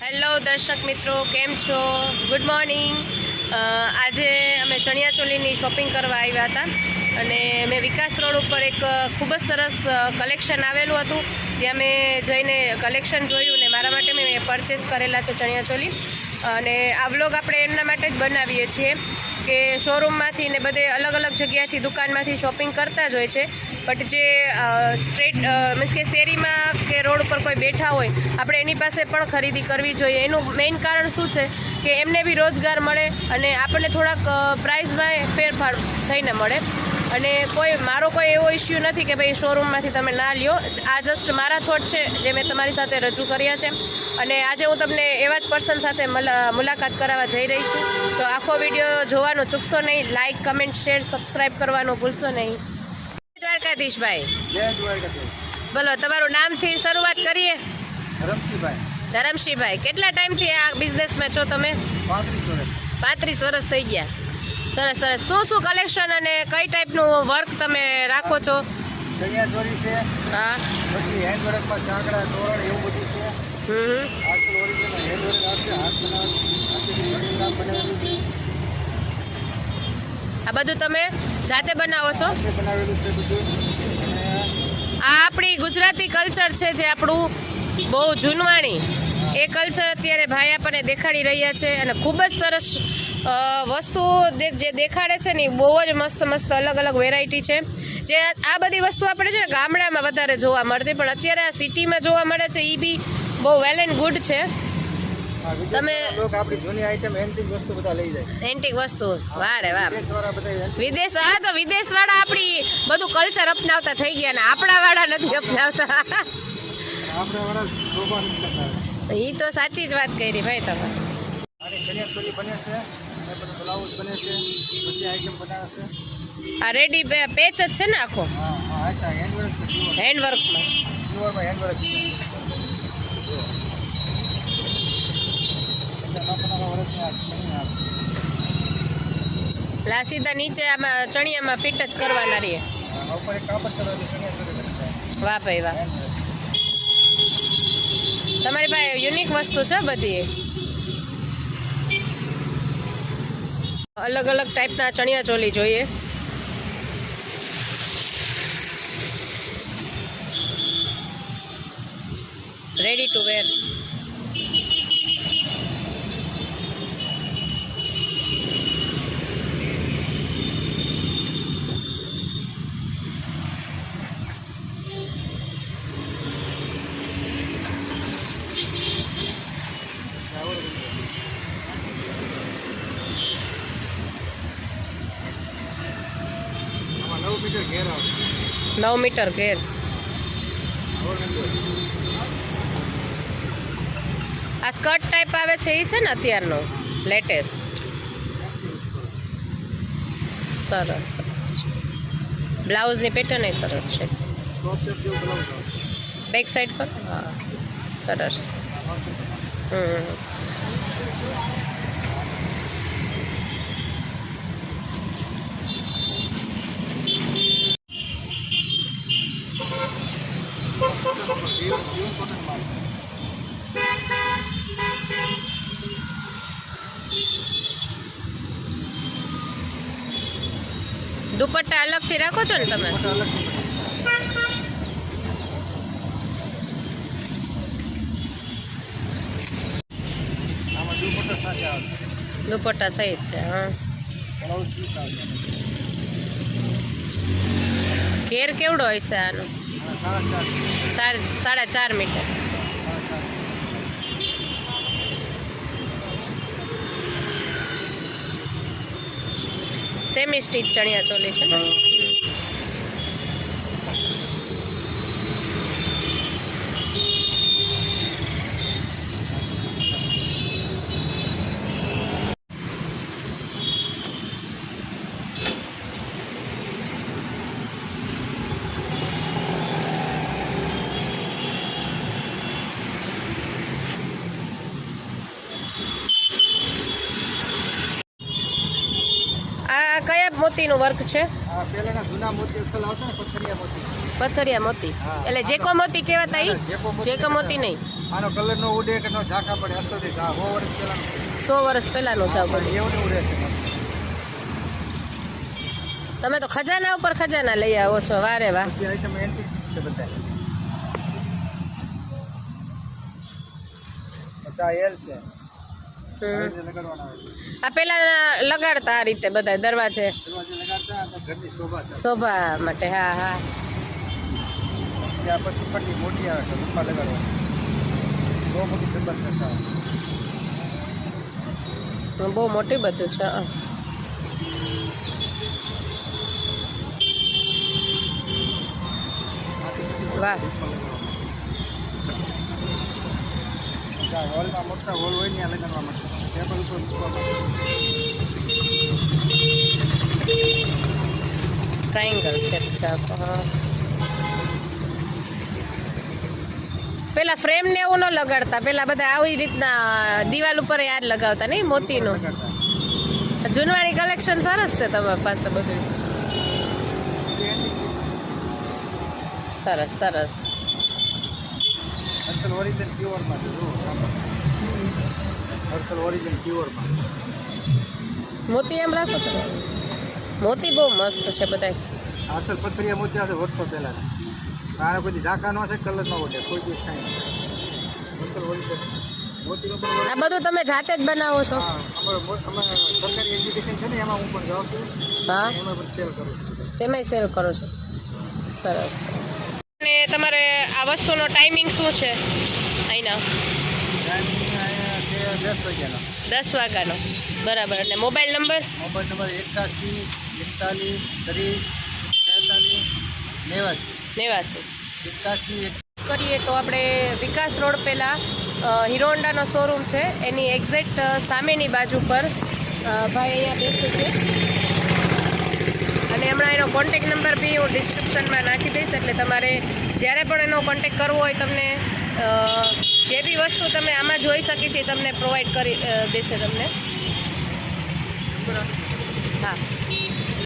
Hello દર્શક મિત્રો, કેમ છો? Good morning. આજે અમે ચણિયાચોલીની શોપિંગ કરવા આવ્યા હતા અને મેં વિકાસ રોડ ઉપર એક ખૂબ જ સરસ કલેક્શન આવેલું હતું. ત્યાં મેં જઈને કલેક્શન જોયું ને મારા માટે મેં પરચેસ કરેલા છે ચણિયાચોલી. અને આ વ્લોગ આપણે એમના માટે જ બનાવીએ છીએ કે શોરૂમમાંથી ને બધે અલગ અલગ જગ્યાથી દુકાનમાંથી શોપિંગ કરતા જ હોય છે, બટ જે સ્ટ્રેટ મીન્સ કે શેરીમાં કે રોડ ઉપર કોઈ બેઠા હોય આપણે એની પાસે પણ ખરીદી કરવી જોઈએ. એનું મેઇન કારણ શું છે કે એમને બી રોજગાર મળે અને આપણને થોડાક પ્રાઇસમાં ફેરફાર થઈને મળે. અને મારો કોઈ એવો ઇસ્યુ નથી કે ભાઈ શોરૂમમાંથી તમે ના લ્યો. આ જસ્ટ મારા થોટ છે જે મેં તમારી સાથે રજૂ કર્યા છે. અને આજે હું તમને એવા જ પર્સન સાથે મુલાકાત કરાવવા જઈ રહી છું. તો આખો વિડીયો જોવાનું ચૂકશો નહીં. લાઇક, કમેન્ટ, શેર, સબસ્ક્રાઈબ કરવાનું ભૂલશો નહીં. દ્વારકાધીશભાઈ, બોલો તમારું નામથી શરૂઆત કરીએ. ધરમશીભાઈ, કેટલા ટાઈમથી આ બિઝનેસમાં છો તમે? 35 વર્ષ થઈ ગયા. સરસ સરસ. શું કલેક્શન અને કઈ ટાઈપનું વર્ક તમે રાખો છો? ચણિયાચોળી છે, હા, પછી હેન્ડવર્કમાં ચાકડા, તોરણ એવું બધું છે. આજકાલ ઓરિજિનલ હેન્ડવર્ક આવશે, હાથ બનાવેલું છે. આ બધું તમે જાતે બનાવો છો? હાથે બનાવેલું છે બધું. અને આ આપણી ગુજરાતી કલ્ચર છે જે આપણું બહુ જૂનવાણી, એ કલ્ચર અત્યારે ભાઈ આપણને દેખાડી રહ્યા છે. અને ખૂબ જ સરસ વસ્તુઓ જે દેખાડે છે ને એ બહુ જ મસ્ત મસ્ત અલગ અલગ વેરાયટી છે. જે આ બધી વસ્તુ આપણે છે ને ગામડામાં વધારે જોવા મળતી, પણ અત્યારે આ સિટીમાં જોવા મળે છે. એ બી બહુ વેલ એન્ડ ગુડ છે. તમે લોકો આપણી જૂની આઈટમ એન્ટિક વસ્તુ બધા લઈ જાય. એન્ટિક વસ્તુ, વાહ રે વાહ. દેશવાળા બધા વિદેશ, હા, તો વિદેશવાળા આપણી બધું કલ્ચર અપનાવતા થઈ ગયા ને આપણા વાળા નથી અપનાવતા. આપણે વાળા શોભા નથી કરતા. એ તો સાચી જ વાત કરી ભાઈ તમે. અને ચણિયાચોળી બને છે, અને પછી બ્લાઉઝ બને છે, બધી આઈટમ બનાવે છે. આ રેડી પેચ જ છે ને આખો? હા હા, આ હેન્ડવર્ક છે. હેન્ડવર્કમાં પ્યોરમાં હેન્ડવર્ક છે. લા સીધા નીચે આમાં ચણિયામાં ફિટ જ કરવાના રહીએ. ઉપર એક કાપડ કરવાની ચણિયાચોળી લગાડે. વાહ ભાઈ વાહ. તમારી પાસે યુનિક વસ્તુ છે બધી. અલગ અલગ ટાઈપના ચણિયાચોલી જોઈએ. રેડી ટુ વેર. આમાં 9 મીટર ઘેર આવે. 9 મીટર ઘેર. આ સ્કર્ટ ટાઈપ આવે છે એ છે ને અત્યારનો લેટેસ્ટ? સરસ સરસ. બ્લાઉઝની પેટર્ન એ સરસ છે. ટોપ સેટ જેવું બ્લાઉઝ આવે. બેક સાઈડ પર, હા, સરસ. દુપટ્ટા અલગથી રાખો છો ને તમે? દુપટ્ટા સહિત, હા. ઘેર કેવડો હશે આનો? 4.5 મીટર. સેમી સ્ટીચ ચણિયાચોલી છે ને? આ કયા મોતીનું વર્ક છે? આ પહેલાના જૂના મોતી અસલ આવતા ને, પથ્થરિયા મોતી. પથ્થરિયા મોતી, એટલે જેકો મોતી કહેવાતા? જેકો મોતી નહીં. આનો કલર નો ઉડે કે નો ઝાંખા પડે અસલથી 100 વર્ષ પહેલાનું 100 વર્ષ પહેલાંનું છે આ બધું. એવું ને ઉડે છે. તમે તો ખજાના ઉપર ખજાના લઈ આવો છો, વારે વાહ. બધી આઈટમ એન્ટિક છે બધા. પછી આ એલ છે. હમ. આ રીતે લગાડવાના આવે છે. આ પેલા લગાડતા આ રીતે બધા દરવાજે દરવાજે લગાડતા આ તો ઘરની શોભા છે. શોભા માટે. હા હા. ત્યાં પછી પટ્ટી મોટી આવે છે ઉપર લગાડવાની. બહુ મોટી જબરદસ્ત આવે. બહુ મોટી બધું છે. વાહ. હોલમાં મોટા હોલ હોય ને ત્યાં લગાડવા માટે ટેબલ ઉપર મૂકવા માટે. ટ્રાયંગલ છે. હા. પેલા ફ્રેમ ને એવું ન લગાડતા, પેલા બધા આવી રીતના દિવાલ ઉપર યાદ લગાવતા નહીં, મોતીનું. લગાડતા. જૂનવાણી કલેક્શન સરસ છે તમારી પાસે બધું. સરસ સરસ. અસલ ઓરિજિન પ્યોરમાં છે. જુઓ અસલ ઓરિજિન પ્યોરમાં. મોતી એમ રાખો છો? મોતી બહુ મસ્ત છે બધા. અસલ પથરિયા મોતી આવે વર્ષો પહેલાં. આને કોઈ ઝાંખા ન થાય, કલર ન ઉડે, કોઈ દિવસ કાંઈ નહીં. અસલ ઓરિજિન મોતીનો પણ આ બધું તમે જાતે જ બનાવો છો? હા, અમારે સરકારી એજ્યુકેશન છે ને એમાં હું પણ જાઉં છું. હા, એમાં પણ સેલ કરું છું. તેમાંય સેલ કરો છો. સરસ. અને તમારે આ વસ્તુનો ટાઈમિંગ શું છે અહીંના? ટાઈમિંગ અહીંયા છે 10 વાગ્યાનો. 10 વાગ્યાનો. બરાબર. અને મોબાઈલ નંબર? મોબાઈલ નંબર 81 41 30 43 89 81 કરીએ તો આપણે વિકાસ રોડ પહેલાં હીરો હોન્ડાનો શોરૂમ છે એની એક્ઝેક્ટ સામેની બાજુ પર ભાઈ અહીંયા બેસે છે. અને હમણાં એનો કોન્ટેક નંબર બી હું ડિસ્ક્રિપ્શનમાં નાખી દઈશ, એટલે તમારે જ્યારે પણ એનો કોન્ટેક કરવો હોય તમને જે બી વસ્તુ તમે આમાં જોઈ શકી છે એ તમને પ્રોવાઈડ કરી દેશે તમને. હા.